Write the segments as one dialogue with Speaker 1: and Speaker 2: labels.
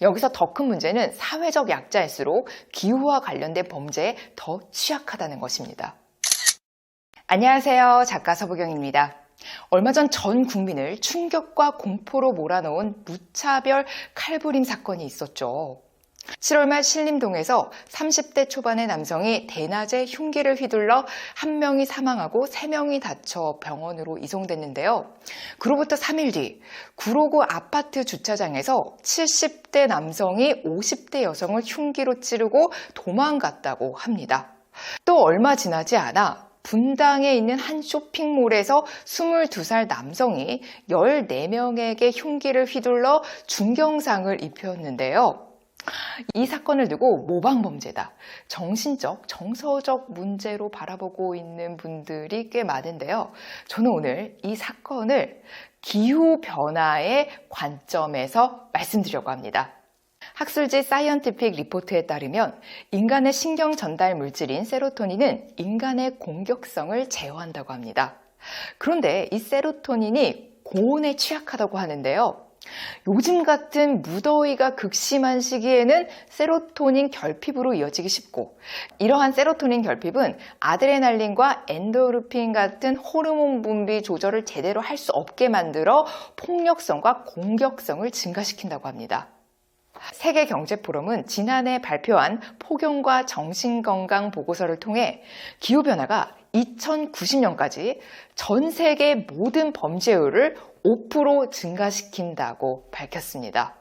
Speaker 1: 여기서 더 큰 문제는 사회적 약자일수록 기후와 관련된 범죄에 더 취약하다는 것입니다. 안녕하세요. 작가 서부경입니다. 얼마 전 국민을 충격과 공포로 몰아넣은 무차별 칼부림 사건이 있었죠. 7월 말 신림동에서 30대 초반의 남성이 대낮에 흉기를 휘둘러 1명이 사망하고 3명이 다쳐 병원으로 이송됐는데요. 그로부터 3일 뒤 구로구 아파트 주차장에서 70대 남성이 50대 여성을 흉기로 찌르고 도망갔다고 합니다. 또 얼마 지나지 않아 분당에 있는 한 쇼핑몰에서 22살 남성이 14명에게 흉기를 휘둘러 중경상을 입혔는데요. 이 사건을 두고 모방범죄다, 정신적, 정서적 문제로 바라보고 있는 분들이 꽤 많은데요. 저는 오늘 이 사건을 기후변화의 관점에서 말씀드리려고 합니다. 학술지 사이언티픽 리포트에 따르면 인간의 신경 전달 물질인 세로토닌은 인간의 공격성을 제어한다고 합니다. 그런데 이 세로토닌이 고온에 취약하다고 하는데요. 요즘 같은 무더위가 극심한 시기에는 세로토닌 결핍으로 이어지기 쉽고, 이러한 세로토닌 결핍은 아드레날린과 엔도르핀 같은 호르몬 분비 조절을 제대로 할 수 없게 만들어 폭력성과 공격성을 증가시킨다고 합니다. 세계경제포럼은 지난해 발표한 폭염과 정신건강 보고서를 통해 기후변화가 2090년까지 전 세계 모든 범죄율을 5% 증가시킨다고 밝혔습니다.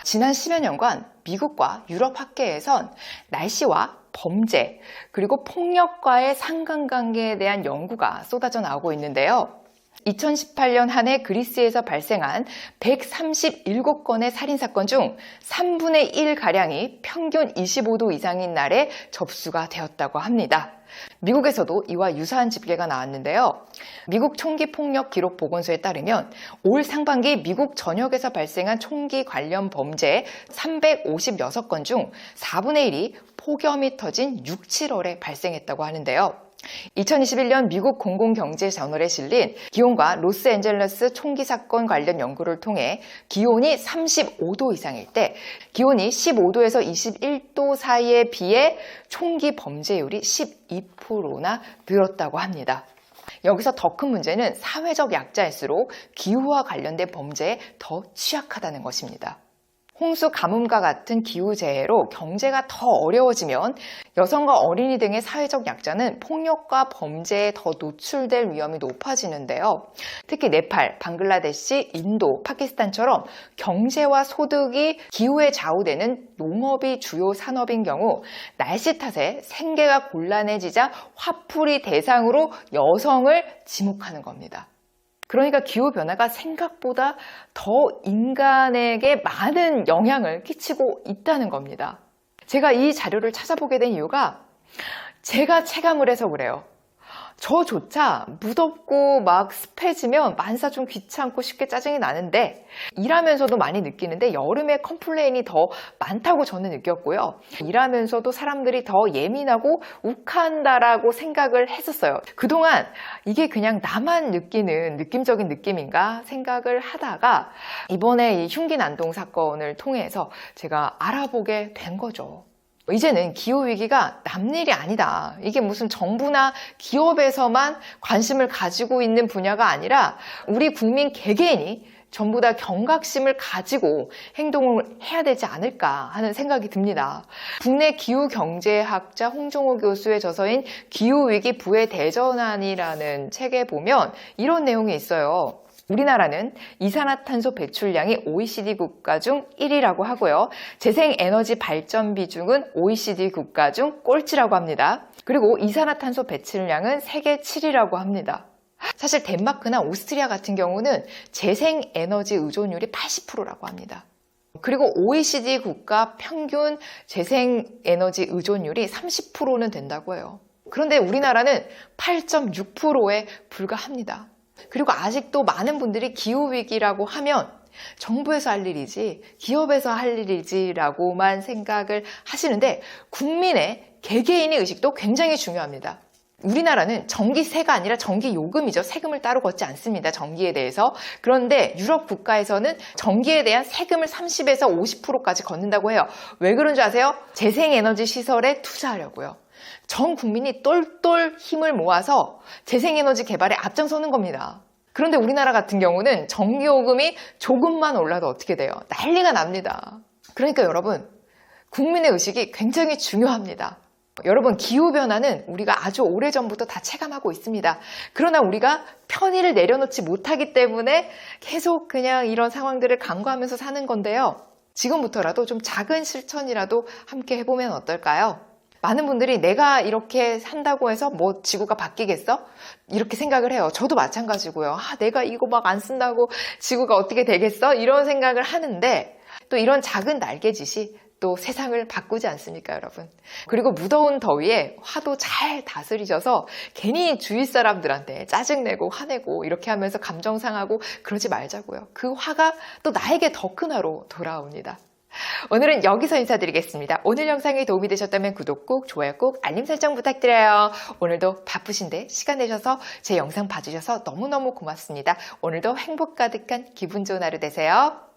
Speaker 1: 지난 10여 년간 미국과 유럽 학계에선 날씨와 범죄, 그리고 폭력과의 상관관계에 대한 연구가 쏟아져 나오고 있는데요. 2018년 한 해 그리스에서 발생한 137건의 살인사건 중 3분의 1가량이 평균 25도 이상인 날에 접수가 되었다고 합니다. 미국에서도 이와 유사한 집계가 나왔는데요. 미국 총기 폭력 기록 보건소에 따르면 올 상반기 미국 전역에서 발생한 총기 관련 범죄 356건 중 4분의 1이 폭염이 터진 6, 7월에 발생했다고 하는데요. 2021년 미국 공공경제저널에 실린 기온과 로스앤젤레스 총기 사건 관련 연구를 통해 기온이 35도 이상일 때 기온이 15도에서 21도 사이에 비해 총기 범죄율이 12%나 늘었다고 합니다. 여기서 더 큰 문제는 사회적 약자일수록 기후와 관련된 범죄에 더 취약하다는 것입니다. 홍수, 가뭄과 같은 기후재해로 경제가 더 어려워지면 여성과 어린이 등의 사회적 약자는 폭력과 범죄에 더 노출될 위험이 높아지는데요. 특히 네팔, 방글라데시, 인도, 파키스탄처럼 경제와 소득이 기후에 좌우되는 농업이 주요 산업인 경우 날씨 탓에 생계가 곤란해지자 화풀이 대상으로 여성을 지목하는 겁니다. 그러니까 기후변화가 생각보다 더 인간에게 많은 영향을 끼치고 있다는 겁니다. 제가 이 자료를 찾아보게 된 이유가 제가 체감을 해서 그래요. 저조차 무덥고 막 습해지면 만사 좀 귀찮고 쉽게 짜증이 나는데 일하면서도 많이 느끼는데 여름에 컴플레인이 더 많다고 저는 느꼈고요. 일하면서도 사람들이 더 예민하고 욱한다라고 생각을 했었어요. 그동안 이게 그냥 나만 느끼는 느낌적인 느낌인가 생각을 하다가 이번에 이 흉기 난동 사건을 통해서 제가 알아보게 된 거죠. 이제는 기후위기가 남일이 아니다. 이게 무슨 정부나 기업에서만 관심을 가지고 있는 분야가 아니라 우리 국민 개개인이 전부 다 경각심을 가지고 행동을 해야 되지 않을까 하는 생각이 듭니다. 국내 기후경제학자 홍종호 교수의 저서인 기후위기 부의 대전환이라는 책에 보면 이런 내용이 있어요. 우리나라는 이산화탄소 배출량이 OECD 국가 중 1위라고 하고요. 재생에너지 발전 비중은 OECD 국가 중 꼴찌라고 합니다. 그리고 이산화탄소 배출량은 세계 7위라고 합니다. 사실 덴마크나 오스트리아 같은 경우는 재생에너지 의존율이 80%라고 합니다. 그리고 OECD 국가 평균 재생에너지 의존율이 30%는 된다고 해요. 그런데 우리나라는 8.6%에 불과합니다. 그리고 아직도 많은 분들이 기후위기라고 하면 정부에서 할 일이지 기업에서 할 일이지라고만 생각을 하시는데 국민의 개개인의 의식도 굉장히 중요합니다. 우리나라는 전기세가 아니라 전기요금이죠. 세금을 따로 걷지 않습니다. 전기에 대해서. 그런데 유럽 국가에서는 전기에 대한 세금을 30에서 50%까지 걷는다고 해요. 왜 그런 줄 아세요? 재생에너지 시설에 투자하려고요. 전 국민이 똘똘 힘을 모아서 재생에너지 개발에 앞장서는 겁니다. 그런데 우리나라 같은 경우는 전기요금이 조금만 올라도 어떻게 돼요? 난리가 납니다. 그러니까 여러분, 국민의 의식이 굉장히 중요합니다. 여러분, 기후변화는 우리가 아주 오래전부터 다 체감하고 있습니다. 그러나 우리가 편의를 내려놓지 못하기 때문에 계속 그냥 이런 상황들을 간과하면서 사는 건데요. 지금부터라도 좀 작은 실천이라도 함께 해보면 어떨까요? 많은 분들이 내가 이렇게 산다고 해서 뭐 지구가 바뀌겠어? 이렇게 생각을 해요. 저도 마찬가지고요. 내가 이거 막 안 쓴다고 지구가 어떻게 되겠어? 이런 생각을 하는데 또 이런 작은 날개짓이 또 세상을 바꾸지 않습니까, 여러분? 그리고 무더운 더위에 화도 잘 다스리셔서 괜히 주위 사람들한테 짜증내고 화내고 이렇게 하면서 감정 상하고 그러지 말자고요. 그 화가 또 나에게 더 큰 화로 돌아옵니다. 오늘은 여기서 인사드리겠습니다. 오늘 영상이 도움이 되셨다면 구독 꼭, 좋아요 꼭, 알림 설정 부탁드려요. 오늘도 바쁘신데 시간 내셔서 제 영상 봐주셔서 너무너무 고맙습니다. 오늘도 행복 가득한 기분 좋은 하루 되세요.